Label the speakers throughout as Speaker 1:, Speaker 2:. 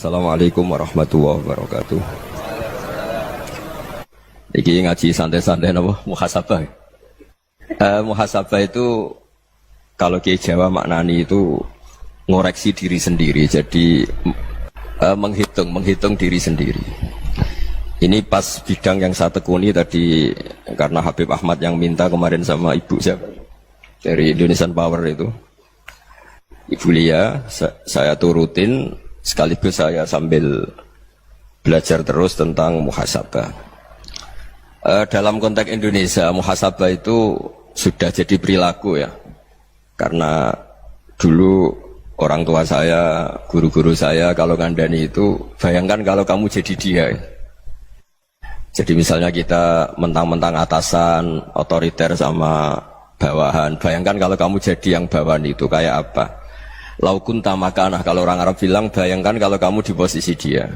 Speaker 1: Assalamualaikum warahmatullahi wabarakatuh. Iki ngaji santai-santai napa muhasabah. Muhasabah itu kalau Kiai Jawa maknani itu ngoreksi diri sendiri. Jadi menghitung diri sendiri. Ini pas bidang yang saya tekuni tadi karena Habib Ahmad yang minta kemarin sama Ibu siapa dari Indonesian Power itu. Ibu Lia, saya turutin sekaligus saya sambil belajar terus tentang muhasabah. Dalam konteks Indonesia, muhasabah itu sudah jadi perilaku ya. Karena dulu orang tua saya, guru-guru saya kalau ngandani itu, bayangkan kalau kamu jadi dia. Jadi misalnya kita mentang-mentang atasan, otoriter sama bawahan. Bayangkan kalau kamu jadi yang bawahan itu kayak apa? Laukun tamakanah, kalau orang Arab bilang, bayangkan kalau kamu di posisi dia.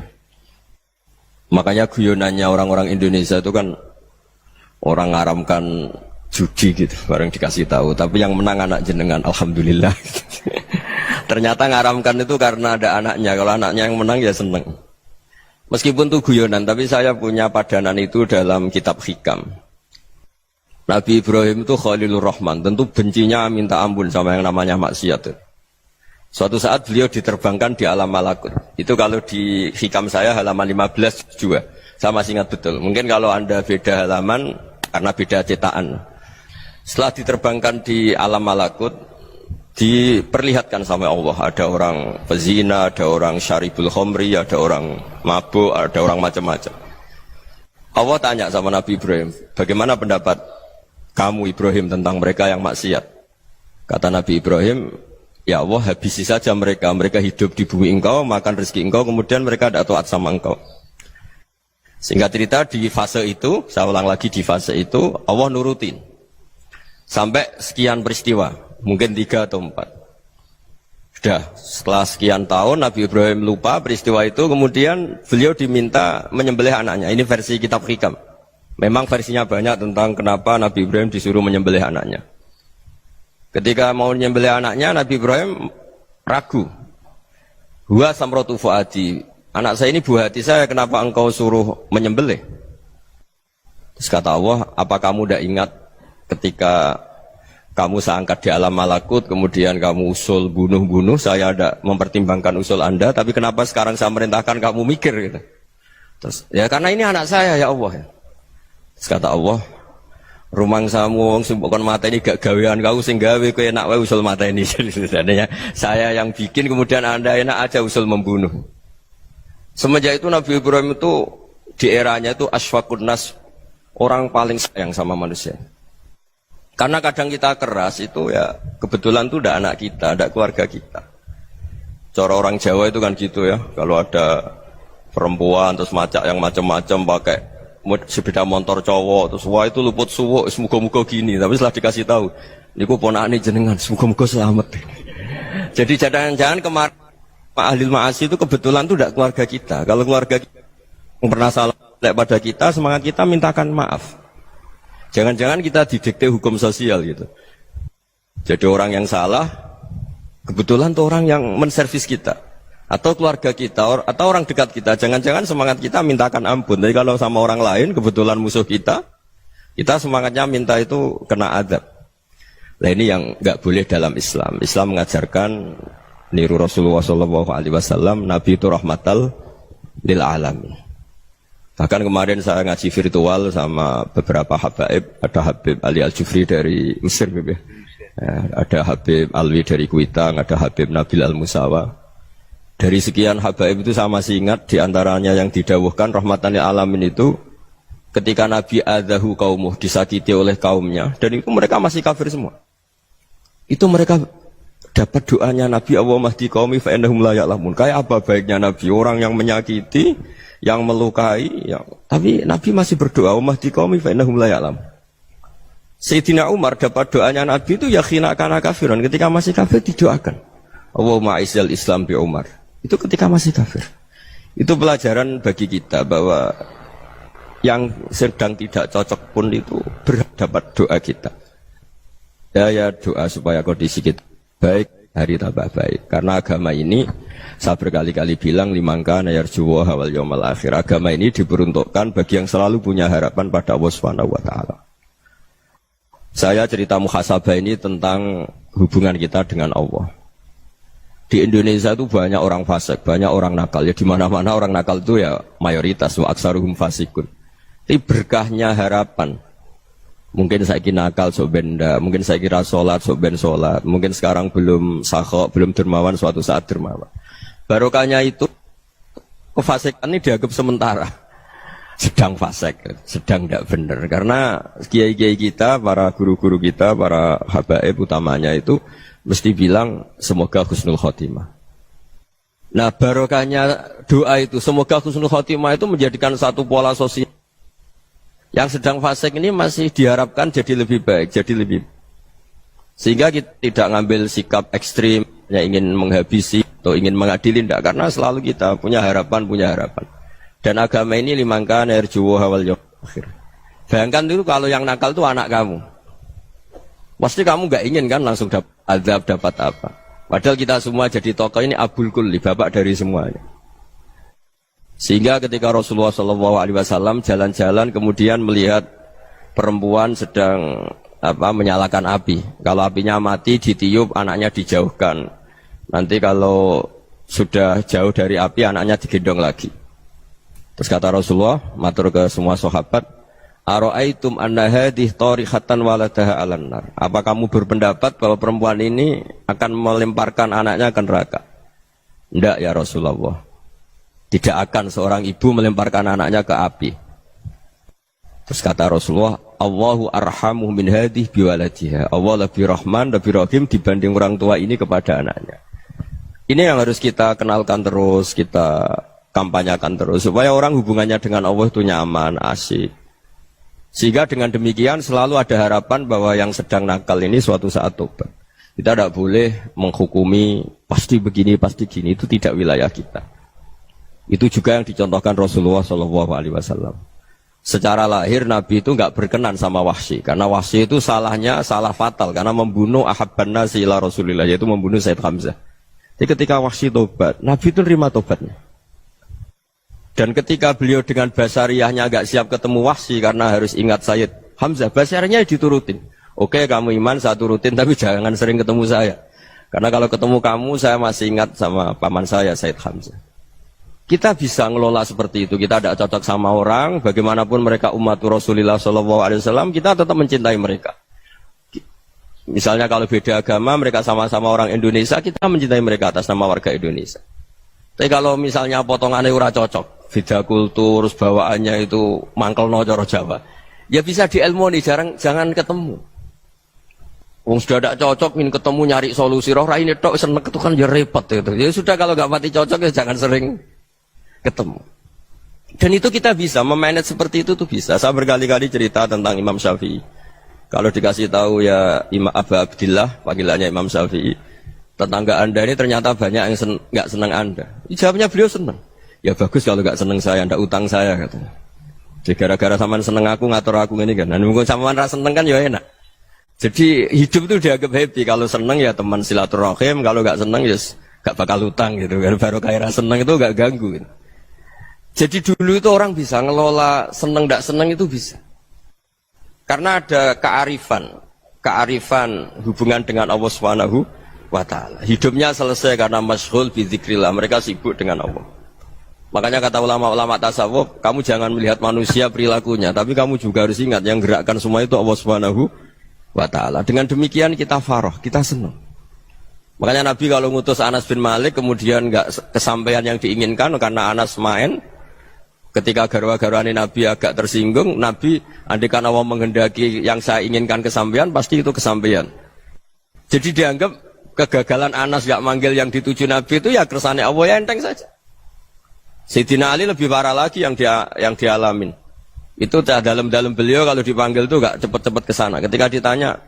Speaker 1: Makanya guyonannya orang-orang Indonesia itu kan orang ngaramkan judi gitu, bareng dikasih tahu. Tapi yang menang anak jenengan, alhamdulillah. Ternyata ngaramkan itu karena ada anaknya. Kalau anaknya yang menang ya seneng. Meskipun itu guyonan, tapi saya punya padanan itu dalam kitab Hikam. Nabi Ibrahim itu Khalilur Rahman, tentu bencinya minta ampun sama yang namanya maksiat. Suatu saat beliau diterbangkan di alam malakut. Itu kalau di Hikam saya halaman 15 juga. Saya masih ingat betul. Mungkin kalau Anda beda halaman karena beda cetakan. Setelah diterbangkan di alam malakut, diperlihatkan sama Allah. Ada orang pezina, ada orang syaribul khomri, ada orang mabuk, ada orang macam-macam. Allah tanya sama Nabi Ibrahim, bagaimana pendapat kamu Ibrahim tentang mereka yang maksiat? Kata Nabi Ibrahim, ya Allah, habisi saja mereka. Mereka hidup di bumi engkau, makan rezeki engkau, kemudian mereka tidak taat sama engkau. Singkat cerita, di fase itu, saya ulang lagi, di fase itu, Allah nurutin. Sampai sekian peristiwa, mungkin 3 atau 4. Sudah, setelah sekian tahun, Nabi Ibrahim lupa peristiwa itu, kemudian beliau diminta menyembelih anaknya. Ini versi kitab Hikam. Memang versinya banyak tentang kenapa Nabi Ibrahim disuruh menyembelih anaknya. Ketika mau menyembelih anaknya, Nabi Ibrahim ragu. Huwa samratu fuadi. Anak saya ini buah hati saya, kenapa engkau suruh menyembelih? Terus kata Allah, apa kamu tidak ingat ketika kamu saya angkat di alam malakut, kemudian kamu usul bunuh-bunuh, saya tidak mempertimbangkan usul Anda, tapi kenapa sekarang saya merintahkan kamu mikir gitu? Terus, ya karena ini anak saya ya Allah. Terus kata Allah, rumang samu wong sing kon mateni gak gawean kau sing gawe kowe enak wae usul mateni. Sebenarnya saya yang bikin kemudian Anda enak aja usul membunuh. Semenjak itu Nabi Ibrahim itu di eranya itu asfaqun nas, orang paling sayang sama manusia. Karena kadang kita keras itu ya kebetulan itu udah anak kita, ada keluarga kita. Cara orang Jawa itu kan gitu ya, kalau ada perempuan terus macak yang macam-macam pakai sepeda motor cowok terus wah itu luput suwuk semoga-moga gini, tapi setelah dikasih tahu niku ponakane jenengan semoga-moga selamat. Jadi jangan-jangan kemarin Pak Ahlil Ma'asi itu kebetulan itu tidak keluarga kita. Kalau keluarga kita yang pernah salah pada kita, semangat kita mintakan maaf. Jangan-jangan kita didikte hukum sosial gitu. Jadi orang yang salah kebetulan itu orang yang menservis kita. Atau keluarga kita, atau orang dekat kita, jangan-jangan semangat kita mintakan ampun. Jadi kalau sama orang lain, kebetulan musuh kita semangatnya minta itu kena adab. Nah ini yang nggak boleh dalam Islam. Islam mengajarkan niru Rasulullah SAW, Nabi itu rahmatal lil alamin. Bahkan kemarin saya ngaji virtual sama beberapa habaib, ada Habib Ali Al-Jufri dari Mesir, ya, ada Habib Alwi dari Kuitang, ada Habib Nabil Al-Musawa. Dari sekian habaib itu saya masih ingat diantaranya yang didawuhkan rahmatan lil alamin itu ketika Nabi adzahu qaumuh, disakiti oleh kaumnya, dan itu mereka masih kafir semua. Itu mereka dapat doanya Nabi, Allahumma hdi qaumi fa innahum la ya'lamun. Kayak apa baiknya Nabi, orang yang menyakiti, yang melukai, tapi Nabi masih berdoa, Allahumma hdi qaumi fa innahum la ya'lamun. Sayyidina Umar dapat doanya Nabi itu yakhina kana kafirun, ketika masih kafir didoakan. Allahumma aizzal Islam bi Umar. Itu ketika masih kafir. Itu pelajaran bagi kita bahwa yang sedang tidak cocok pun itu berdapat doa kita. Ya doa supaya kondisi kita baik, hari tambah baik. Karena agama ini saya berkali-kali bilang limangka nayarjuwa hawal yawmal akhir. Agama ini diperuntukkan bagi yang selalu punya harapan pada Allah Subhanahu wa taala. Saya cerita muhasabah ini tentang hubungan kita dengan Allah. Di Indonesia itu banyak orang fasik, banyak orang nakal. Ya di mana-mana orang nakal itu ya mayoritas, wa aksaruhum fasikun. Tapi berkahnya harapan. Mungkin saya kira nakal sok benda, mungkin saya kira sholat sok ben sholat, mungkin sekarang belum sakhok, belum dermawan, suatu saat dermawan. Barokahnya itu kefasikan ini dianggap sementara. Sedang fasik, sedang tidak benar. Karena kiai-kiai kita, para guru-guru kita, para habaib utamanya itu mesti bilang semoga husnul khotimah. Nah barokahnya doa itu semoga husnul khotimah itu menjadikan satu pola sosial. Yang sedang fasik ini masih diharapkan jadi lebih baik, jadi lebih. Sehingga kita tidak ngambil sikap ekstrim, yang ingin menghabisi atau ingin mengadili, tidak. Karena selalu kita punya harapan. Dan agama ini limangka nerjuwo hawal yawmal akhir. Bayangkan dulu kalau yang nakal itu anak kamu. Pasti kamu nggak ingin kan langsung dapat azab, dapat apa. Padahal kita semua jadi tokoh ini abul kulli, bapak dari semuanya. Sehingga ketika Rasulullah SAW jalan-jalan kemudian melihat perempuan sedang menyalakan api. Kalau apinya mati ditiup, anaknya dijauhkan. Nanti kalau sudah jauh dari api, anaknya digendong lagi. Terus kata Rasulullah, matur ke semua sahabat, Aro'aitum anna hadih tarihatan waladaha alan nar. Apa kamu berpendapat bahwa perempuan ini akan melemparkan anaknya ke neraka? Tidak ya Rasulullah. Tidak akan seorang ibu melemparkan anaknya ke api. Terus kata Rasulullah, Allahu arhamu min hadih biwaladiha. Allah lebih rahman, lebih rahim dibanding orang tua ini kepada anaknya. Ini yang harus kita kenalkan terus, kita kampanyakan terus. Supaya orang hubungannya dengan Allah itu nyaman, asik. Sehingga dengan demikian selalu ada harapan bahwa yang sedang nakal ini suatu saat tobat. Kita tidak boleh menghukumi pasti begini, pasti gini. Itu tidak wilayah kita. Itu juga yang dicontohkan Rasulullah SAW. Secara lahir Nabi itu nggak berkenan sama Wahsy. Karena Wahsy itu salahnya salah fatal. Karena membunuh ahabban nasi ila Rasulillah. Yaitu membunuh Sayyid Hamzah. Jadi ketika Wahsy tobat, Nabi itu nerima tobatnya. Dan ketika beliau dengan basariyahnya agak siap ketemu Wahsy karena harus ingat Sayyid Hamzah, basariyahnya diturutin. Oke, kamu iman, saya turutin, tapi jangan sering ketemu saya. Karena kalau ketemu kamu, saya masih ingat sama paman saya, Sayyid Hamzah. Kita bisa ngelola seperti itu. Kita tidak cocok sama orang, bagaimanapun mereka umat Rasulullah SAW, kita tetap mencintai mereka. Misalnya kalau beda agama, mereka sama-sama orang Indonesia, kita mencintai mereka atas nama warga Indonesia. Tapi kalau misalnya potongannya ora cocok, beda kultur, bawaannya itu mangkel no coro Jawa, ya bisa diilmoni, jangan ketemu. Wong sudah tidak cocok, ingin ketemu nyari solusi, roh ini tok seneng itu kan ya repot gitu. Ya sudah kalau nggak pati cocok ya jangan sering ketemu. Dan itu kita bisa memanage seperti itu tuh bisa. Saya berkali-kali cerita tentang Imam Syafi'i. Kalau dikasih tahu ya Imam Abu Abdillah, panggilannya Imam Syafi'i, tetangga anda ini ternyata banyak yang nggak senang anda. Jawabnya beliau senang. Ya bagus kalau nggak senang saya, ndak utang saya katanya. Jadi gara-gara saman seneng aku ngatur aku ini kan. Nunggu saman rasa seneng kan ya enak. Jadi hidup itu dianggap happy. Kalau seneng ya teman silaturahim, kalau nggak seneng ya nggak bakal utang gitu. Baru kaya seneng itu nggak ganggu. Gitu. Jadi dulu itu orang bisa ngelola seneng ndak seneng itu bisa. Karena ada kearifan hubungan dengan Allah Subhanahu wa ta'ala. Hidupnya selesai karena masyghul bi dzikrillah, mereka sibuk dengan Allah. Makanya kata ulama-ulama tasawuf, kamu jangan melihat manusia perilakunya, tapi kamu juga harus ingat yang gerakkan semua itu Allah Subhanahu wa ta'ala. Dengan demikian kita farah, kita senang. Makanya Nabi kalau ngutus Anas bin Malik kemudian enggak kesampaian yang diinginkan karena Anas main, ketika garwa-garwani Nabi agak tersinggung, Nabi andikan Allah menghendaki yang saya inginkan kesampaian, pasti itu kesampaian. Jadi dianggap kegagalan Anas gak manggil yang dituju Nabi itu ya kersane Allah, ya enteng saja. Sayyidina Ali lebih parah lagi yang dialamin. Itu dalam beliau kalau dipanggil itu gak cepat-cepat ke sana. Ketika ditanya,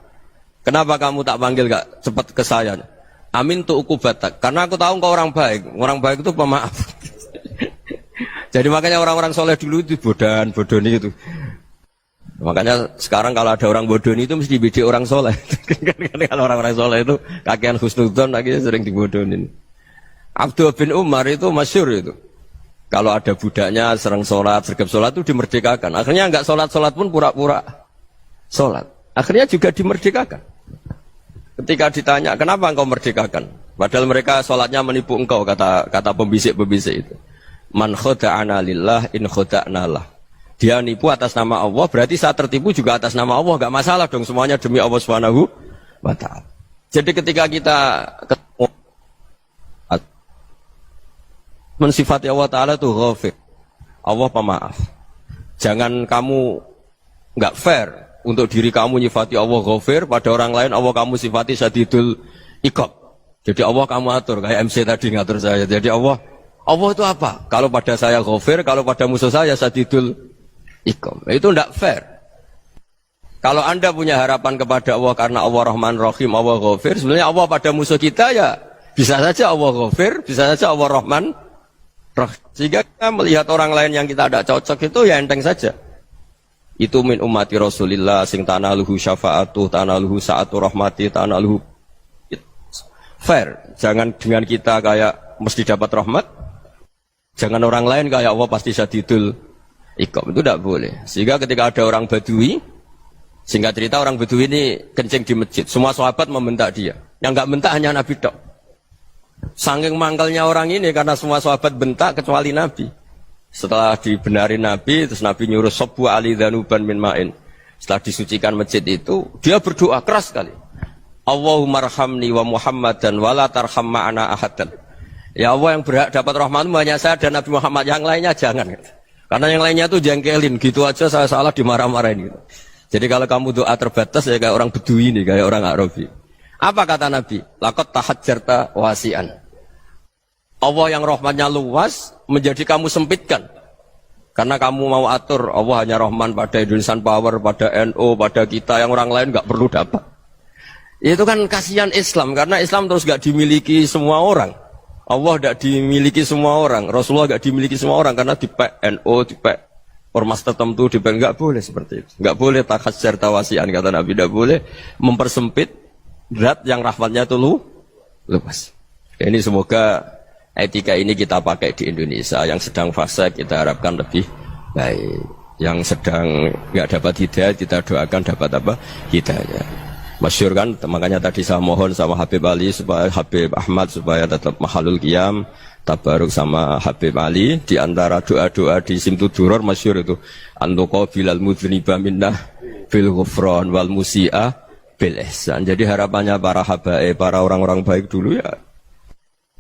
Speaker 1: kenapa kamu tak panggil gak cepat ke saya? Amin tu ukubatak. Karena aku tahu kau orang baik. Orang baik itu pemaaf. Jadi makanya orang-orang soleh dulu itu bodoh itu. Makanya sekarang kalau ada orang bodoh itu mesti bidik orang soleh. Kalau orang-orang soleh itu kakean husnudzon akhirnya sering dibodohin. Abdullah bin Umar itu masyhur itu. Kalau ada budaknya sering sholat, sergap sholat itu dimerdekakan. Akhirnya enggak sholat pun pura-pura sholat. Akhirnya juga dimerdekakan. Ketika ditanya, kenapa engkau merdekakan? Padahal mereka sholatnya menipu engkau, kata pembisik-pembisik itu. Man khoda'ana lillah in khoda'na lah. Dia nipu atas nama Allah, berarti saya tertipu juga atas nama Allah. Enggak masalah dong, semuanya demi Allah Subhanahu wa ta'ala. Jadi ketika kita ketemu mensifati Allah Ta'ala itu ghafir, Allah pemaaf. Jangan kamu enggak fair untuk diri kamu nyifati Allah ghafir, pada orang lain Allah kamu sifati syadidul iqab. Jadi Allah kamu atur, kayak MC tadi ngatur saya. Jadi Allah itu apa? Kalau pada saya ghafir, kalau pada musuh saya syadidul iqab. Itu tidak fair. Kalau Anda punya harapan kepada Allah karena Allah Rahman Rahim, Allah ghafir, sebenarnya Allah pada musuh kita ya bisa saja Allah ghafir, bisa saja Allah Rahman Rahim. Sehingga kita melihat orang lain yang kita tidak cocok itu ya enteng saja. Itu min ummati Rasulillah sing tanaluhu syafa'atuh, tanaluhu sa'atu rahmati, tanaluhu fair. Jangan dengan kita kayak mesti dapat rahmat. Jangan orang lain kayak Allah pasti syadidul iqab. Itu tidak boleh. Sehingga ketika ada orang Badui, singkat cerita orang Badui ini kencing di masjid. Semua sahabat membentak dia. Yang enggak bentak hanya Nabi tok. Saking mangkalnya orang ini karena semua sahabat bentak kecuali Nabi. Setelah dibenarin Nabi, terus Nabi nyuruh Sobbu Ali Dhanuban min ma'in. Setelah disucikan masjid itu, dia berdoa keras sekali. Allahumma arhamni wa Muhammadan wa la tarham ma'ana ahadan. Ya Allah, yang berhak dapat rahmatmu hanya saya dan Nabi Muhammad, yang lainnya jangan. Karena yang lainnya itu jengkelin, gitu aja saya salah dimarah-marahin gitu. Jadi kalau kamu doa terbatas ya kayak orang Bedui ini, kayak orang Arabi. Apa kata Nabi? Laqad tahajjarta wasi'an. Allah yang rahmatnya luas menjadi kamu sempitkan. Karena kamu mau atur Allah hanya rahman pada Indonesian Power, pada NU, pada kita, yang orang lain nggak perlu dapat. Itu kan kasihan Islam, karena Islam terus nggak dimiliki semua orang. Allah nggak dimiliki semua orang, Rasulullah nggak dimiliki semua orang, karena di NU, di ormas tertentu, di nggak boleh seperti itu. Nggak boleh tahajjarta wasi'an, kata Nabi, nggak boleh mempersempit zat yang rahmatnya itu luas. Ini semoga etika ini kita pakai di Indonesia. Yang sedang fase kita harapkan lebih baik. Yang sedang nggak dapat hidayah kita doakan dapat apa? Hidayah. Masyhur kan, makanya tadi saya mohon sama Habib Ali supaya Habib Ahmad supaya tetap mahalul qiyam, tabaruk sama Habib Ali. Di antara doa-doa di Simtud Duror masyhur itu antuqa bilal mudhniba minnah bil ghufran wal musi'ah bil ihsan. Jadi harapannya para habaib, para orang-orang baik dulu ya,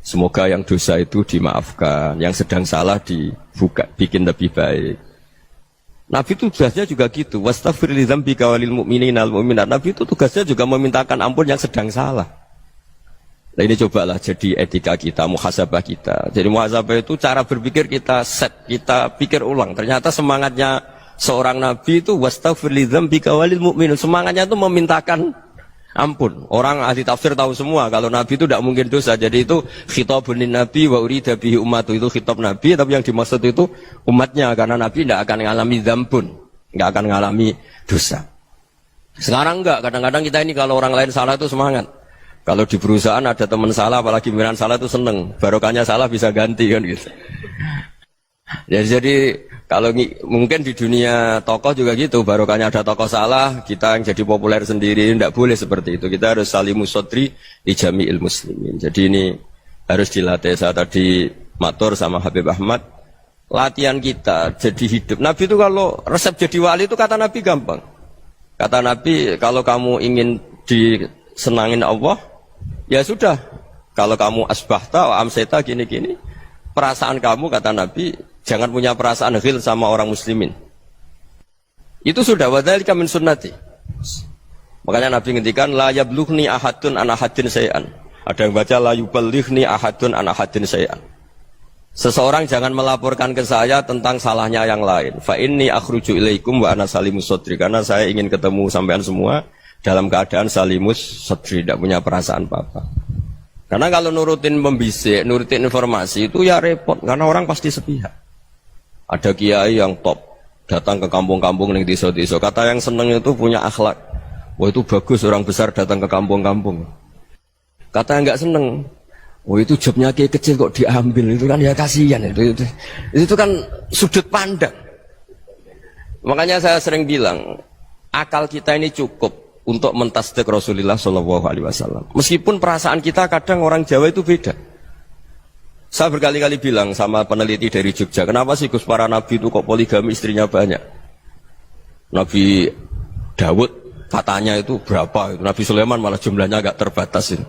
Speaker 1: semoga yang dosa itu dimaafkan, yang sedang salah dibuka, bikin lebih baik. Nabi itu tugasnya juga gitu. Wastaghfir li dzambika walil mu'minina wal mu'minat. Nabi itu tugasnya juga memintakan ampun yang sedang salah. Nah ini cobalah jadi etika kita, muhasabah kita. Jadi muhasabah itu cara berpikir kita set, kita pikir ulang. Ternyata semangatnya seorang Nabi itu wastaghfir li dzambika walil mu'minun. Semangatnya itu memintakan ampun. Orang ahli tafsir tahu semua kalau Nabi itu tidak mungkin dosa. Jadi itu khitabun lin Nabi wa urida bihi ummatu, itu khitab Nabi, tapi yang dimaksud itu umatnya, karena Nabi tidak akan mengalami dzambun, tidak akan mengalami dosa. Sekarang enggak, kadang-kadang kita ini kalau orang lain salah itu semangat. Kalau di perusahaan ada teman salah, apalagi pimpinan salah itu seneng. Barokahnya salah bisa ganti kan gitu. Jadi kalau mungkin di dunia tokoh juga gitu, barokahnya ada tokoh salah, kita yang jadi populer sendiri, tidak boleh seperti itu. Kita harus salimus sodri di jami'il muslimin. Jadi ini harus dilatih. Saya tadi matur sama Habib Ahmad, latihan kita jadi hidup. Nabi itu kalau resep jadi wali itu kata Nabi gampang. Kata Nabi, kalau kamu ingin disenangin Allah, ya sudah. Kalau kamu asbahta, amseta, gini-gini, perasaan kamu, kata Nabi, jangan punya perasaan ghil sama orang muslimin. Itu sudah wadzalika min sunnati. Makanya Nabi ngendikan la yablughni ahadun an ahadin syai'an. Ada yang baca la yuballighni ahadun an ahadin syai'an. Seseorang jangan melaporkan ke saya tentang salahnya yang lain. Fa inni akhruju ilaikum wa ana salimus sadri. Karena saya ingin ketemu sampean semua dalam keadaan salimus sadri, tidak punya perasaan apa-apa. Karena kalau nurutin pembisik, nurutin informasi itu ya repot, karena orang pasti sepihak. Ada kiai yang top, datang ke kampung-kampung ning desa-desa. Kata yang seneng itu punya akhlak. Wah itu bagus orang besar datang ke kampung-kampung. Kata yang nggak seneng, wah itu jobnya kiai kecil kok diambil, itu kan ya kasihan itu kan sudut pandang. Makanya saya sering bilang, akal kita ini cukup untuk mentasdik Rasulullah Shallallahu Alaihi Wasallam. Meskipun perasaan kita kadang orang Jawa itu beda. Saya berkali-kali bilang sama peneliti dari Jogja, kenapa sih Gus para nabi itu kok poligami istrinya banyak? Nabi Dawud katanya itu berapa? Nabi Sulaiman malah jumlahnya agak terbatas ini.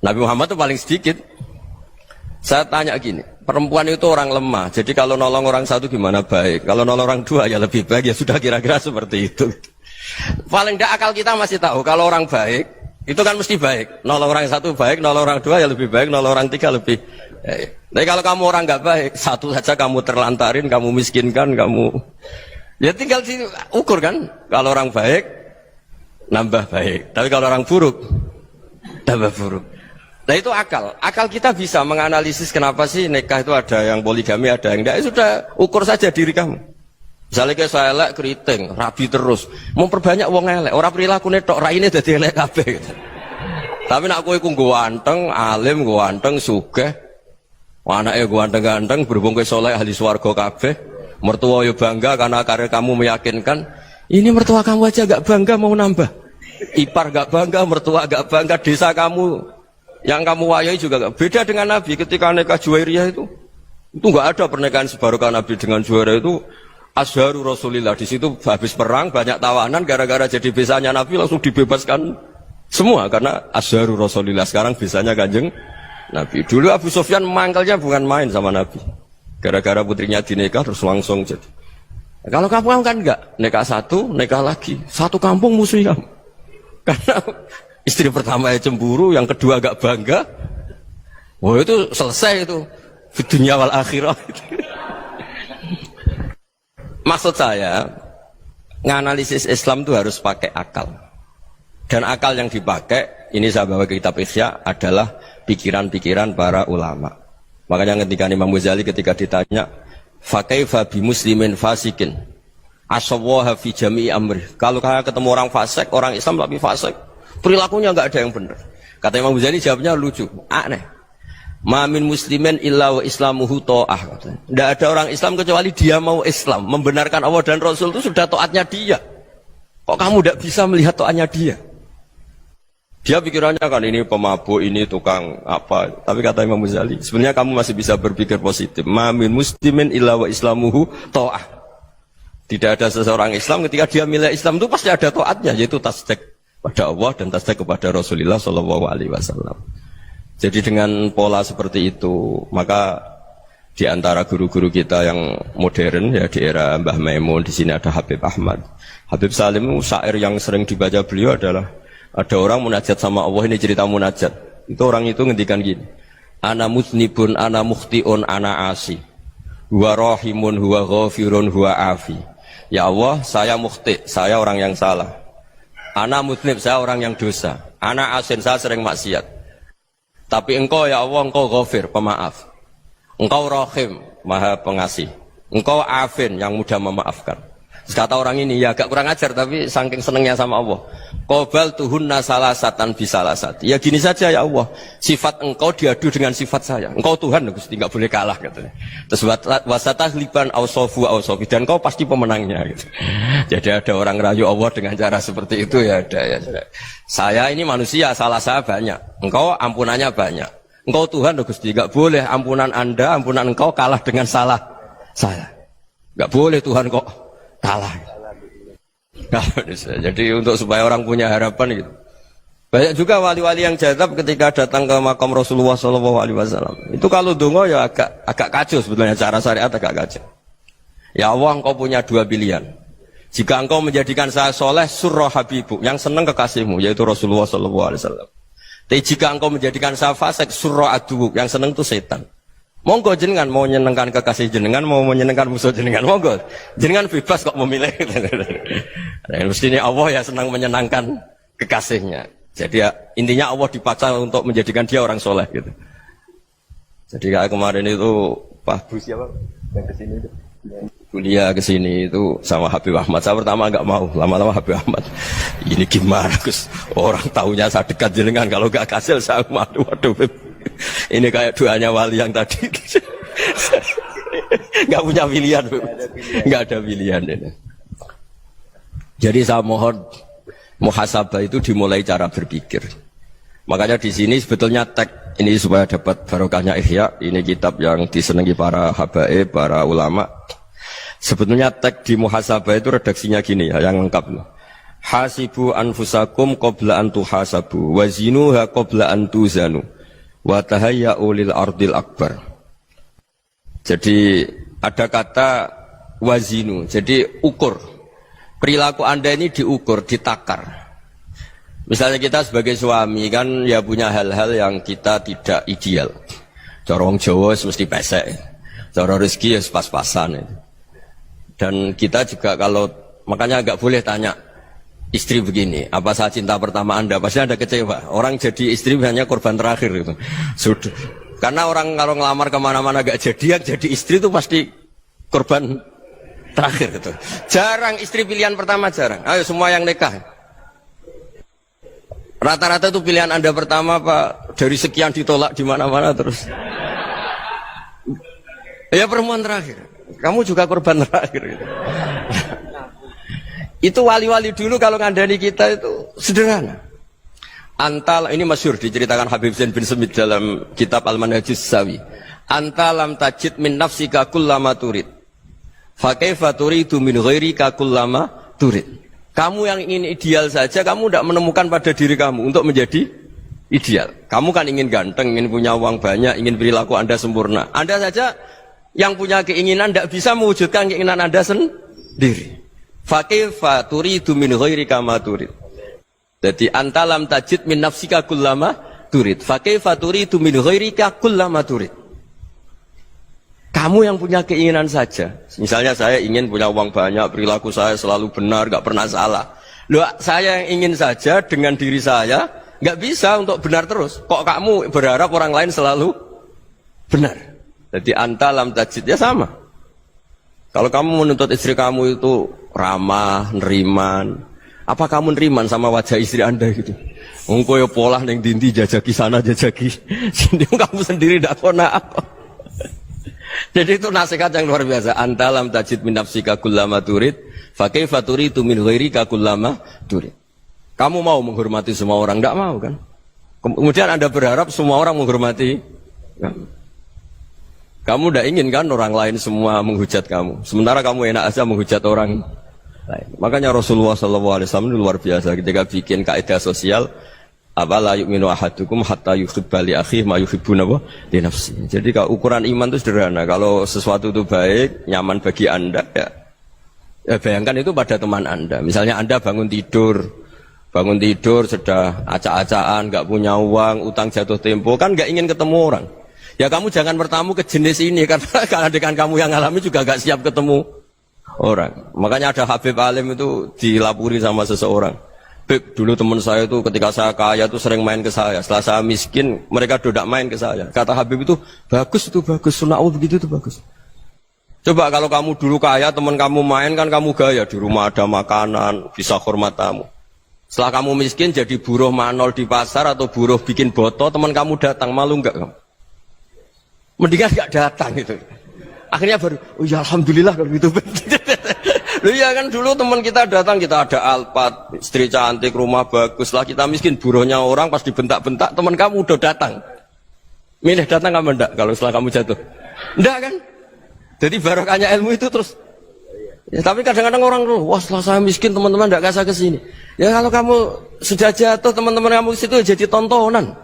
Speaker 1: Nabi Muhammad itu paling sedikit. Saya tanya gini, perempuan itu orang lemah, jadi kalau nolong orang satu gimana baik, kalau nolong orang dua ya lebih baik, ya sudah kira-kira seperti itu. Paling tidak akal kita masih tahu, kalau orang baik, itu kan mesti baik. Nolong orang satu baik, nolong orang dua ya lebih baik, nolong orang tiga lebih baik. Tapi kalau kamu orang nggak baik, satu saja kamu terlantarin, kamu miskinkan, kamu... Ya tinggal diukur kan, kalau orang baik, nambah baik. Tapi kalau orang buruk, tambah buruk. Nah itu akal. Akal kita bisa menganalisis kenapa sih nikah itu ada yang poligami, ada yang enggak. Ya sudah, ukur saja diri kamu. Misalnya kayak saya elek keriting, rabi terus. Memperbanyak wong elek. Orang perilakunya tok raine dadi elek kabeh. Tapi nak kowe ku ganteng, alim, ganteng, sugih. Anake ganteng-ganteng, berhubung kowe saleh ahli swarga kabeh. Mertua yo bangga karena karir kamu meyakinkan. Ini mertua kamu aja gak bangga mau nambah. Ipar gak bangga, mertua gak bangga, desa kamu yang kamu wayai juga gak beda dengan Nabi ketika nikah Juwairiyah itu gak ada pernikahan sebarokah Nabi dengan Juwairiyah itu Azharu Rasulillah. Di situ habis perang banyak tawanan gara-gara jadi besanya Nabi langsung dibebaskan semua karena Azharu Rasulillah. Sekarang besanya Kanjeng Nabi. Dulu Abu Sufyan mangkalnya bukan main sama Nabi. Gara-gara putrinya dinikah terus langsung jadi. Kalau kamu kan enggak, nikah satu, nikah lagi, satu kampung musuh kamu. Karena istri pertama ya cemburu, yang kedua agak bangga. Wah itu selesai itu di dunia wal akhirah. Maksud saya, nganalisis Islam itu harus pakai akal. Dan akal yang dipakai, ini saya bawa ke kitab Ihya, adalah pikiran-pikiran para ulama. Makanya ketika Imam Ghazali ketika ditanya, fakaifa bi muslimin fasikin asawwaha fi jami'i amri. Kalau kalian ketemu orang fasik, orang Islam tapi fasik, perilakunya enggak ada yang benar. Kata Imam Ghazali jawabnya lucu, aneh. Ma min muslimin illa wa islamuhu ta'ah. Tidak ada orang Islam kecuali dia mau Islam, membenarkan Allah dan Rasul itu sudah taatnya dia. Kok kamu tidak bisa melihat taatnya dia? Dia pikirannya kan ini pemabuk, ini tukang apa. Tapi kata Imam Ghazali, sebenarnya kamu masih bisa berpikir positif. Ma min muslimin illa wa islamuhu ta'ah. Tidak ada seseorang Islam ketika dia milih Islam itu pasti ada taatnya, yaitu tasdik pada Allah dan tasdik kepada Rasulullah Shallallahu Alaihi Wasallam. Jadi dengan pola seperti itu, maka di antara guru-guru kita yang modern ya di era Mbah Maimun, di sini ada Habib Ahmad. Habib Salim syair yang sering dibaca beliau adalah ada orang munajat sama Allah, ini cerita munajat. Itu orang itu ngendikan gini, ana muznibun, ana mukhtiun, ana asi, huwa rahimun, huwa ghafirun, huwa afi. Ya Allah, saya mukhti, saya orang yang salah. Ana muznib, saya orang yang dosa. Ana asin, saya sering maksiat. Tapi engkau ya Allah, engkau ghafir, pemaaf. Engkau rahim, maha pengasih. Engkau afin, yang mudah memaafkan. Kata orang ini, ya agak kurang ajar, tapi saking senengnya sama Allah. Qobal tuhunna salasatan bisalasat. Ya gini saja ya Allah, sifat engkau diadu dengan sifat saya. Engkau Tuhan, Gusti, enggak boleh kalah katanya. Terus wasatahliban ausofu ausofi, dan engkau pasti pemenangnya gitu. Jadi ada orang rayu Allah dengan cara seperti itu ya ada ya. Saya ini manusia, salah saya banyak. Engkau ampunannya banyak. Engkau Tuhan, Gusti, enggak boleh ampunan Anda, ampunan engkau kalah dengan salah saya. Enggak boleh Tuhan kok kalah. Jadi untuk supaya orang punya harapan gitu. Banyak juga wali-wali yang jadab ketika datang ke makam Rasulullah SAW. Itu kalau dongo ya agak kacau sebetulnya, cara syariat agak kacau. Ya Allah, engkau punya dua pilihan. Jika engkau menjadikan saya soleh, surah habibu, yang senang kekasihmu, yaitu Rasulullah SAW. Tapi jika engkau menjadikan saya fasik, surah adubu, yang senang itu setan. Monggo jenengan mau menyenangkan kekasih jenengan, mau menyenangkan musuh jenengan, monggo. Jenengan bebas kok memilih. Mestinya Allah ya senang menyenangkan kekasihnya. Jadi ya, intinya Allah dipaksa untuk menjadikan dia orang soleh gitu. Jadi kayak kemarin itu Pak Bu siapa yang kesini itu, kuliah ke sini itu sama Habib Ahmad. Saya pertama nggak mau, lama-lama Habib Ahmad. Ini gimana Gus? Orang tahunya saya dekat jenengan, kalau nggak kasil saya waduh, Habib. Ini kayak doanya wali yang tadi. Nggak punya pilihan, nggak ada pilihan ini. Jadi saya mohon muhasabah itu dimulai cara berpikir. Makanya di sini sebetulnya tag ini supaya dapat barokahnya Ihya. Ini kitab yang disenangi para habaib, para ulama. Sebetulnya tag di muhasabah itu redaksinya gini ya, yang lengkap loh. Hasibu anfusakum qabla an tuhasabu wa zinuha qabla an tuzanu wa tahayya'u lil ardil akbar. Jadi ada kata wazinu, jadi ukur. Perilaku Anda ini diukur, ditakar. Misalnya kita sebagai suami kan ya punya hal-hal yang kita tidak ideal. Cara wong Jawa mesti pesek. Cara rezeki ya pas-pasan. Dan kita juga kalau makanya nggak boleh tanya istri begini, apa saya cinta pertama Anda? Pasti Anda kecewa. Orang jadi istri hanya korban terakhir gitu. Sudah. Karena orang kalau ngelamar kemana-mana gak jadi, yang jadi istri itu pasti korban terakhir gitu. Jarang istri pilihan pertama, jarang. Ayo semua yang nikah. Rata-rata itu pilihan Anda pertama Pak, dari sekian ditolak di mana-mana terus. Ya perempuan terakhir. Kamu juga korban terakhir gitu. Itu wali-wali dulu kalau ngandani kita itu sederhana. Antal ini masyhur diceritakan Habib Zain bin Semit dalam kitab Al-Manhajus Sawi. Antalam tajid min nafsika kullama turid. Fa kaifa turidu min ghairika kullama turid. Kamu yang ingin ideal saja, kamu tidak menemukan pada diri kamu untuk menjadi ideal. Kamu kan ingin ganteng, ingin punya uang banyak, ingin perilaku Anda sempurna. Anda saja yang punya keinginan tidak bisa mewujudkan keinginan Anda sendiri. Fa kaifa turidu min ghairika ma turid. Jadi antalam tajid min nafsika kullama turid. Fa kaifa turidu min ghairika kullama turid. Kamu yang punya keinginan saja. Misalnya saya ingin punya uang banyak, perilaku saya selalu benar, gak pernah salah. Loh, saya yang ingin saja dengan diri saya, gak bisa untuk benar terus. Kok kamu berharap orang lain selalu benar? Jadi antalam tajid ya sama. Kalau kamu menuntut istri kamu itu ramah, neriman, apa kamu neriman sama wajah istri Anda gitu? Engkau ya pola neng dinti jajaki sana jajaki sini, kamu sendiri tidak pernah apa. Jadi itu nasihat yang luar biasa. Antalam tajid min nafsika kullama turid, fa kaifa turidu min ghairika kullama turid. Kamu mau menghormati semua orang? Tidak mau kan? Kemudian Anda berharap semua orang menghormati kamu tidak ingin kan orang lain semua menghujat kamu. Sementara kamu enak aja menghujat orang lain. Makanya Rasulullah SAW luar biasa ketika bikin kaidah sosial. Apa la yu'minu ahadukum hatta yuhibba li akhihi ma yuhibbu li nafsihi. Jadi kalau ukuran iman itu sederhana. Kalau sesuatu itu baik, nyaman bagi Anda ya bayangkan itu pada teman Anda. Misalnya Anda bangun tidur sudah acak-acakan, enggak punya uang, utang jatuh tempo, kan enggak ingin ketemu orang. Ya kamu jangan bertamu ke jenis ini karena dengan kamu yang alami juga enggak siap ketemu orang. Makanya ada Habib Alim itu dilapuri sama seseorang. Beb, dulu teman saya itu ketika saya kaya itu sering main ke saya. Setelah saya miskin, mereka tidak main ke saya. Kata Habib itu bagus, sunnah Allah begitu itu bagus. Coba kalau kamu dulu kaya, teman kamu main kan kamu gaya. Di rumah ada makanan, bisa hormat tamu. Setelah kamu miskin jadi buruh manol di pasar atau buruh bikin boto, teman kamu datang, malu enggak kamu? Mendingan enggak datang itu. Akhirnya baru, oh ya alhamdulillah kalau gitu. Loh ya kan dulu teman kita datang, kita ada Alphard, istri cantik, rumah bagus lah, kita miskin, buruhnya orang pas dibentak-bentak, teman kamu udah datang. Milih datang apa enggak kalau setelah kamu jatuh? Enggak kan? Jadi barokahnya ilmu itu terus. Ya, tapi kadang-kadang orang tuh, wah setelah saya miskin teman-teman enggak kasih ke sini. Ya kalau kamu sudah jatuh, teman-teman kamu situ jadi tontonan.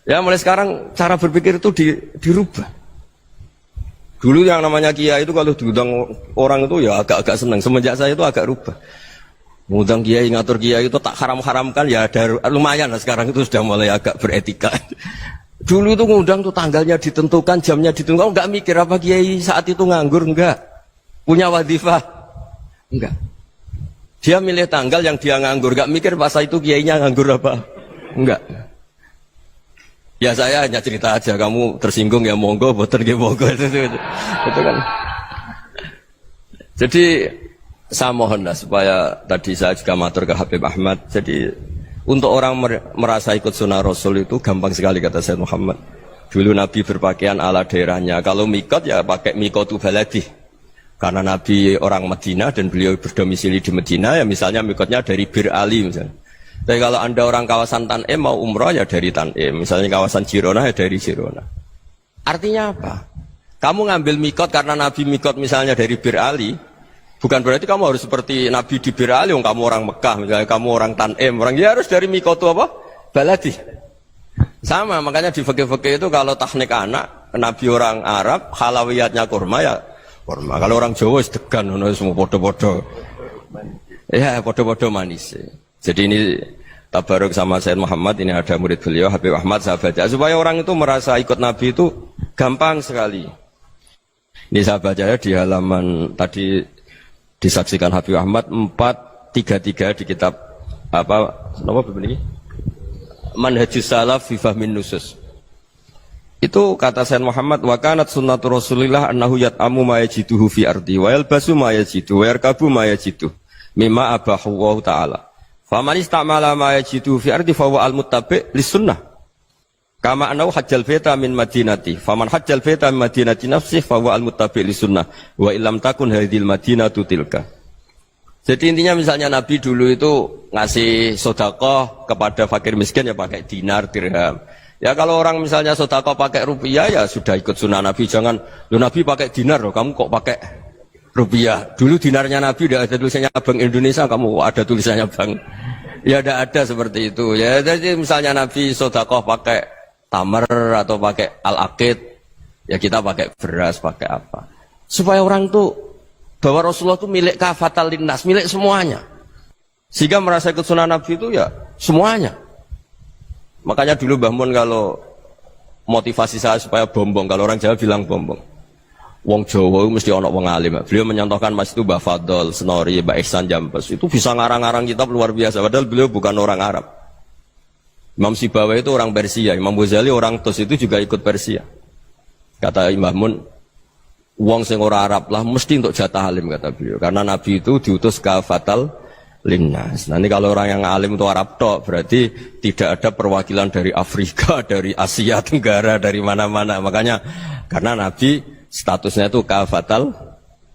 Speaker 1: Ya mulai sekarang cara berpikir itu dirubah. Dulu yang namanya kiai itu kalau diundang orang itu ya agak-agak senang. Semenjak saya itu agak rubah. Mengundang kiai, ngatur kiai itu tak haram-haramkan ya ada lumayan lah sekarang itu sudah mulai agak beretika. Dulu itu ngundang tuh tanggalnya ditentukan, jamnya ditentukan, enggak mikir apa kiai saat itu nganggur, enggak. Punya wadifah, enggak. Dia milih tanggal yang dia nganggur, enggak mikir pas itu kiainya nganggur apa, enggak. Ya saya hanya cerita aja, kamu tersinggung ya monggo, boten ya monggo itu kan. Jadi saya mohon lah supaya tadi saya juga matur ke Habib Ahmad. Jadi untuk orang merasa ikut sunnah Rasul itu gampang sekali kata Sayyid Muhammad. Dulu Nabi berpakaian ala daerahnya. Kalau mikot ya pakai mikotu baladi. Karena Nabi orang Madinah dan beliau berdomisili di Madinah ya misalnya mikotnya dari Bir Ali misalnya. Tapi kalau anda orang kawasan Tanim mau umrah ya dari Tanim. Misalnya kawasan Jirona ya dari Jirona. Artinya apa? Kamu ngambil mikot karena Nabi mikot misalnya dari Bir Ali. Bukan berarti kamu harus seperti Nabi di Bir Ali. Kamu orang Mekah misalnya kamu orang Tanim. Orang ya harus dari mikotu apa? Baladi. Sama, makanya di fikih-fikih itu kalau teknik anak, Nabi orang Arab, halawiyatnya kurma ya kurma. Kalau orang Jawa sedegan, semua podo-podo. Ya, podo-podo manis. Jadi ini tabaruk sama Sayyid Muhammad, ini ada murid beliau, Habib Ahmad, saya baca. Supaya orang itu merasa ikut Nabi itu gampang sekali. Ini saya baca ya di halaman, tadi disaksikan Habib Ahmad, 433 di kitab, apa begini? Manhajus salaf fi fahmin nusus. Itu kata Sayyid Muhammad wa kanat sunnatu Rasulillah annahu yat'amu ma yajiduhu fi ardi wa yalbasu ma yajidu wa yarkabu ma yajidu mimma abahu wa ta'ala. Faman istamala ma yajiduhu fi ardi fa huwa al-muttabi' lis sunnah. Kama annahu hajjal baita min madinati. Faman hajjal baita min madinati nafsihi fa huwa al-muttabi' lis sunnah wa illam takun hadhil madinatu tilka. Jadi intinya misalnya Nabi dulu itu ngasih sedekah kepada fakir miskin ya pakai dinar, dirham. Ya kalau orang misalnya sedekah pakai rupiah ya sudah ikut sunnah Nabi. Jangan, lo Nabi pakai dinar loh, kamu kok pakai rupiah. Dulu dinarnya Nabi udah ada tulisannya Bank Indonesia, kamu ada tulisannya Bank. Ya tidak ada seperti itu. Ya jadi misalnya Nabi sedekah pakai tamar atau pakai al-aqid, ya kita pakai beras, pakai apa. Supaya orang tuh bahwa Rasulullah itu milik kafatal linnas, milik semuanya. Sehingga merasa ikut sunnah Nabi itu ya semuanya. Makanya dulu Mbah Mun kalau motivasi saya supaya bombong, kalau orang Jawa bilang bombong. Wong Jawa mesti ono wong alim. Beliau menyontohkan mas itu Mbah Fadl, Senori, Mbah Ihsan Jambes. Itu bisa ngarang-ngarang kitab luar biasa. Padahal beliau bukan orang Arab. Imam Sibawai itu orang Persia. Imam Ghazali orang Tus itu juga ikut Persia. Kata Mbah Mun, wong sing ora Arab lah mesti untuk jatah alim kata beliau. Karena Nabi itu diutus kafatal linnas. Nanti kalau orang yang alim itu Arab tok, berarti tidak ada perwakilan dari Afrika, dari Asia Tenggara, dari mana-mana. Makanya karena Nabi statusnya itu kafatal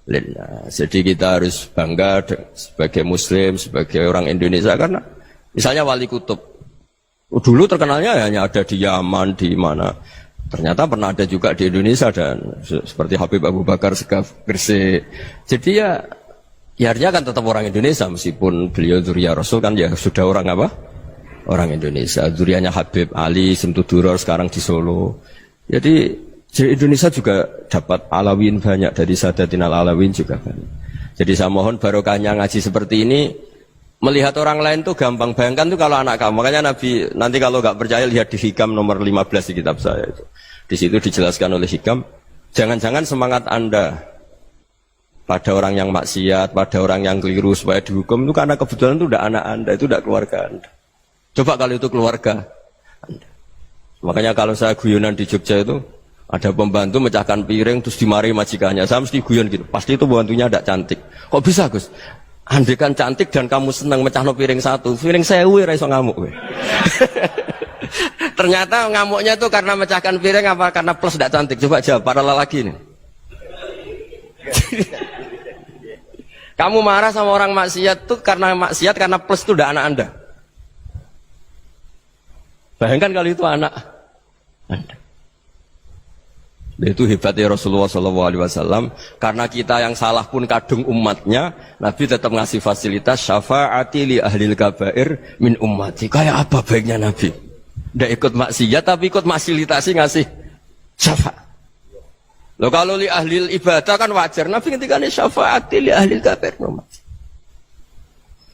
Speaker 1: linnas. Jadi kita harus bangga sebagai Muslim, sebagai orang Indonesia karena misalnya Wali Kutub. Dulu terkenalnya hanya ada di Yaman, di mana. Ternyata pernah ada juga di Indonesia dan seperti Habib Abu Bakar Segaf Gresik. Jadi ya artinya kan tetap orang Indonesia meskipun beliau dzurriyyah Rasul kan ya sudah orang apa? Orang Indonesia. Dzurriyyahnya Habib Ali Simtuduror sekarang di Solo. Jadi Indonesia juga dapat alawin banyak dari Sadatin al-Alawin juga banyak. Jadi saya mohon barokahnya ngaji seperti ini. Melihat orang lain tuh gampang, bayangkan tuh kalau anak kamu. Makanya Nabi, nanti kalau nggak percaya lihat di Hikam nomor 15 di kitab saya itu. Di situ dijelaskan oleh Hikam, jangan-jangan semangat Anda pada orang yang maksiat, pada orang yang keliru supaya dihukum itu karena kebetulan itu udah anak Anda, itu udah keluarga Anda. Coba kalau itu keluarga Anda. Makanya kalau saya guyonan di Jogja itu, ada pembantu mecahkan piring terus dimarahi majikannya. Saya mesti guyon gitu, pasti itu pembantunya tidak cantik. Kok bisa Gus? Andai kan cantik dan kamu senang mecahno piring satu, piring 1000 ora iso ngamuk kowe. Ternyata ngamuknya itu karena mecahkan piring apa karena plus tidak cantik? Coba jawab para lelaki ini. Kamu marah sama orang maksiat itu karena maksiat karena plus itu udah anak Anda. Bayangkan kalau itu anak Anda. Itu hebatnya Rasulullah SAW. Karena kita yang salah pun kadung umatnya, Nabi tetap ngasih fasilitas syafaati li ahlil kabair min ummati. Kayak apa baiknya Nabi? Tidak ikut maksiat tapi ikut fasilitasi ngasih syafaat. Loh kalau li ahlil ibadah kan wajar. Nabi ketika ini syafaati li ahlil kabair min ummati.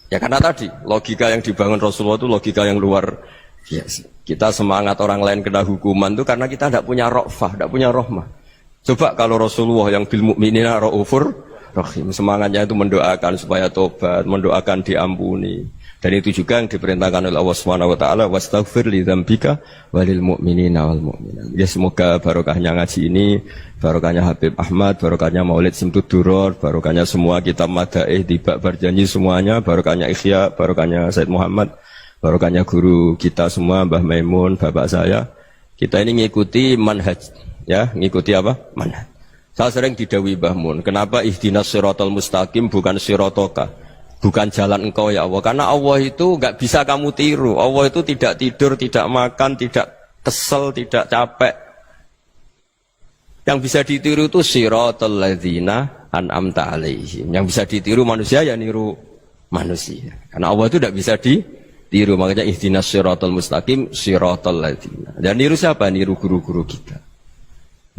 Speaker 1: Ya karena tadi logika yang dibangun Rasulullah itu logika yang luar biasa. Kita semangat orang lain kena hukuman itu karena kita tidak punya ra'fah, tidak punya rahmah. Coba kalau Rasulullah yang bil mukminina raufur Rahim. Semangatnya itu mendoakan supaya tobat, mendoakan diampuni. Dan itu juga yang diperintahkan oleh Allah Subhanahu wa taala, wastaghfir li dzambika walil mu'minina wal mu'minat. Ya semoga barokahnya ngaji ini, barokahnya Habib Ahmad, barokahnya Maulid Simtud Duror, barokahnya semua kitab Madaih, Tibak Barjanji semuanya, barokahnya Ikhya, barokahnya Said Muhammad, barokahnya guru kita semua, Mbah Maimun, bapak saya. Kita ini ngikuti manhaj, ya, ngikuti apa? Manhaj. Saya sering didhawuhi Mbah Mun, kenapa ihdinas siratal mustaqim bukan siratoka? Bukan jalan engkau ya Allah, karena Allah itu enggak bisa kamu tiru. Allah itu tidak tidur, tidak makan, tidak kesel, tidak capek. Yang bisa ditiru itu siratal ladzina an'amta alaihim. Yang bisa ditiru manusia ya niru manusia. Karena Allah itu tidak bisa ditiru, makanya ihdinas siratal mustaqim siratal ladzina. Dan niru siapa? Niru guru-guru kita.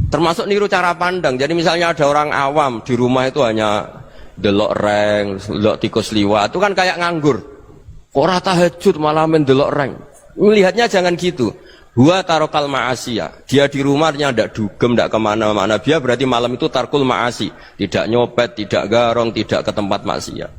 Speaker 1: Termasuk niru cara pandang. Jadi misalnya ada orang awam di rumah itu hanya delok reng, delok tikus liwat, itu kan kayak nganggur. Ora tahajud malah mendelok reng. Melihatnya jangan gitu. Huwa tarokal ma'asiyah. Dia di rumahnya ndak dugem, ndak kemana-mana. Dia berarti malam itu tarkul ma'asi. Tidak nyopet, tidak garong, tidak ke tempat maksiat.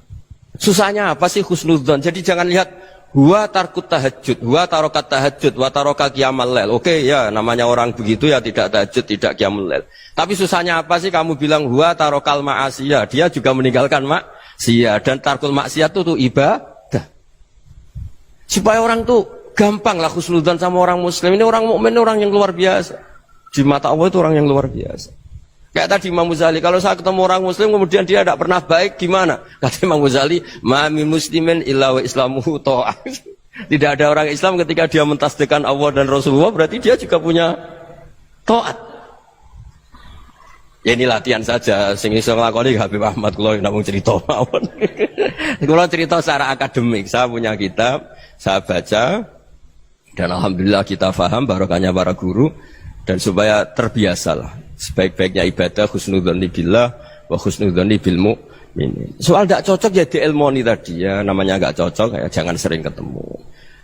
Speaker 1: Susahnya apa sih husnudzon? Jadi jangan lihat huwa tarkut tahajud, huwa tarokat tahajud, wa taroka qiyamal lail. Oke ya, namanya orang begitu ya tidak tahajud, tidak qiyamul lail. Tapi susahnya apa sih kamu bilang huwa tarokal ma'asiyah? Dia juga meninggalkan maksiat, dan tarkul maksiat itu ibadah. Supaya orang tuh gampang lah husnudzon sama orang muslim. Ini orang mukmin, orang yang luar biasa. Di mata Allah itu orang yang luar biasa. Kayak tadi Imam Ghazali, kalau saya ketemu orang muslim kemudian dia tidak pernah baik, gimana? Kata Imam Ghazali, ma min muslimin illa wa islamuhu ta'ah. Tidak ada orang Islam ketika dia mentasdihkan Allah dan Rasulullah, berarti dia juga punya taat. Ya ini latihan saja, sing iso nglakoni Habib Ahmad kula namung cerita mawon. Kula cerita secara akademik, saya punya kitab, saya baca, dan alhamdulillah kita paham barokahnya para guru, dan supaya terbiasalah. Sebaik-baiknya ibadah husnudzon billah wa husnudzon bil mu'minin. Soal tidak cocok ya diilmoni tadi ya, namanya enggak cocok ya jangan sering ketemu.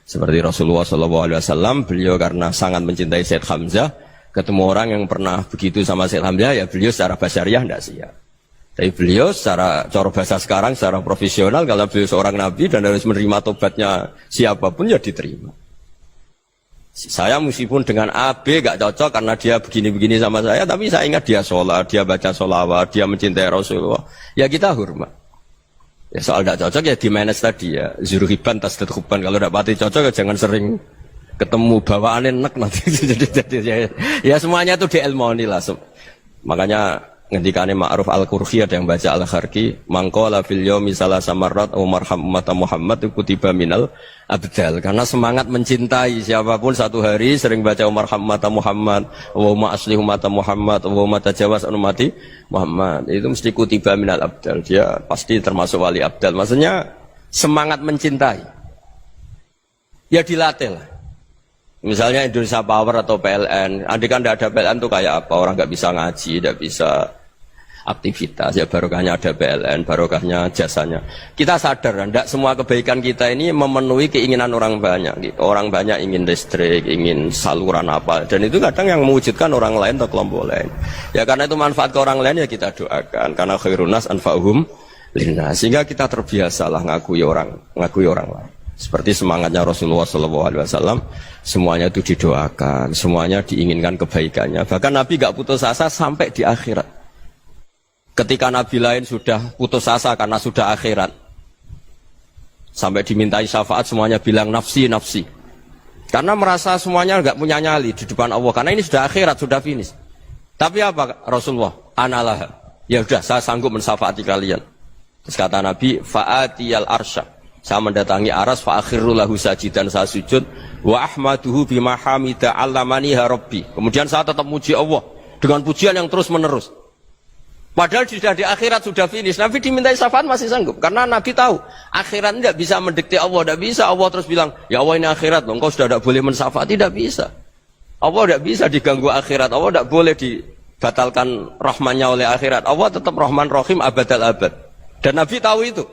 Speaker 1: Seperti Rasulullah SAW, beliau karena sangat mencintai Said Hamzah, ketemu orang yang pernah begitu sama Said Hamzah ya beliau secara basyariah tidak siap. Tapi beliau secara cara bahasa sekarang, secara profesional, kalau beliau seorang nabi dan harus menerima tobatnya siapapun ya diterima. Saya meskipun dengan A, B gak cocok karena dia begini-begini sama saya, tapi saya ingat dia sholat, dia baca sholawat, dia mencintai Rasulullah. Ya kita hormat. Ya soal gak cocok ya di manage tadi ya. Zuruhiban tasdad huban. Kalau gak pati cocok ya jangan sering ketemu, bawaannya enak nanti. Ya semuanya itu diilmoni lah. Makanya ngendikane Ma'ruf Al-Qurhi ada yang baca Al-Kharki, mangqala fil yaumi salasa marrat wa marham ummat Muhammad kutiba minal abdal. Karena semangat mencintai siapapun satu hari sering baca marham ummat Muhammad, wa ma asli ummat Muhammad, wa ma tajawaz an ummati Muhammad. Itu mesti kutiba minal abdal. Dia pasti termasuk wali abdal. Maksudnya semangat mencintai. Ya dilatih lah. Misalnya Indonesia Power atau PLN, andai kan tidak ada PLN itu kayak apa? Orang nggak bisa ngaji, tidak bisa aktivitas, ya barokahnya ada PLN, barokahnya jasanya. Kita sadar, tidak semua kebaikan kita ini memenuhi keinginan orang banyak. Gitu. Orang banyak ingin listrik, ingin saluran apa, dan itu kadang yang mewujudkan orang lain atau kelompok lain. Ya karena itu manfaat ke orang lain ya kita doakan, karena khairun nas anfa'uhum linnas. Sehingga kita terbiasalah ngakui orang lain. Seperti semangatnya Rasulullah SAW, semuanya itu didoakan, semuanya diinginkan kebaikannya. Bahkan Nabi gak putus asa sampai di akhirat. Ketika Nabi lain sudah putus asa karena sudah akhirat, sampai dimintai syafaat semuanya bilang nafsi, nafsi. Karena merasa semuanya gak punya nyali di depan Allah. Karena ini sudah akhirat, sudah finish. Tapi apa Rasulullah? Analah. Ya sudah, saya sanggup mensyafaati kalian. Terus kata Nabi, fa'atiyal arsya. Saya mendatangi aras fa'akhirru lahu sajidan, saya sujud wa ahmaduhu bima hamida 'allamaniha rabbi. Kemudian saya tetap muji Allah dengan pujian yang terus menerus. Padahal sudah di akhirat, sudah finish. Nabi dimintai syafaat masih sanggup karena Nabi tahu akhirat tidak bisa mendikte Allah, tidak bisa Allah terus bilang, "Ya Allah ini akhirat, engkau sudah tidak boleh mensyafaati." Tidak bisa. Allah tidak bisa diganggu akhirat. Allah tidak boleh dibatalkan rahmannya oleh akhirat. Allah tetap Rahman Rahim abadal abad. Dan Nabi tahu itu.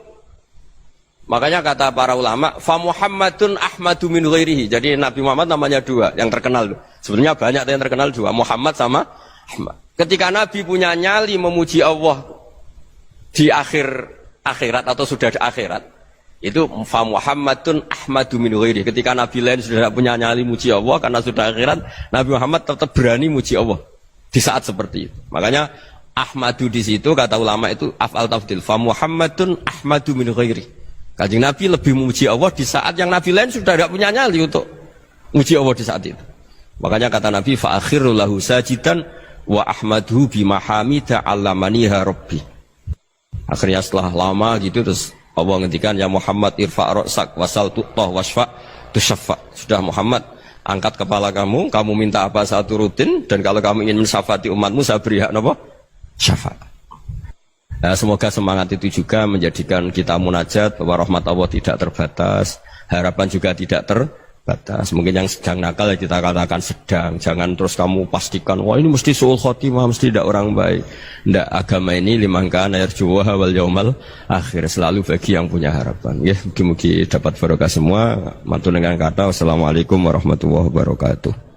Speaker 1: Makanya kata para ulama, fa Muhammadun ahmadu min ghairihi. Jadi Nabi Muhammad namanya dua, yang terkenal. Sebenarnya banyak yang terkenal dua, Muhammad sama Ahmad. Ketika Nabi punya nyali memuji Allah di akhir akhirat atau sudah di akhirat itu fa Muhammadun ahmadu min ghairi. Ketika nabi lain sudah tidak punya nyali muji Allah karena sudah akhirat, Nabi Muhammad tetap berani muji Allah di saat seperti itu. Makanya ahmadu di situ kata ulama itu af'al tafdil, fa Muhammadun ahmadu min ghairi. Kanjeng Nabi lebih memuji Allah di saat yang nabi lain sudah tidak punya nyali untuk muji Allah di saat itu. Makanya kata Nabi fa akhiru lahu sajidan wa ahmadhu bi mahamida 'allamaniha rabbi. Akhirnya setelah lama gitu terus Allah ngendikan ya Muhammad irfa' ra'sak wasal tu'tah wasfa' tusyaffa. Sudah Muhammad, angkat kepala kamu minta apa saya turutin, dan kalau kamu ingin mensyafaati umatmu saya beri hak apa? Syafaat. Nah, semoga semangat itu juga menjadikan kita munajat bahwa rahmat Allah tidak terbatas, harapan juga tidak terbatas. Mungkin yang sedang nakal ya kita katakan sedang, jangan terus kamu pastikan wah ini mesti suul khotimah, mesti tidak orang baik. Tidak, agama ini liman kana yarju wal yaumal akhir, selalu bagi yang punya harapan. Ya, mugi-mugi dapat barokah semua. Mantu dengan kata wassalamualaikum warahmatullahi wabarakatuh.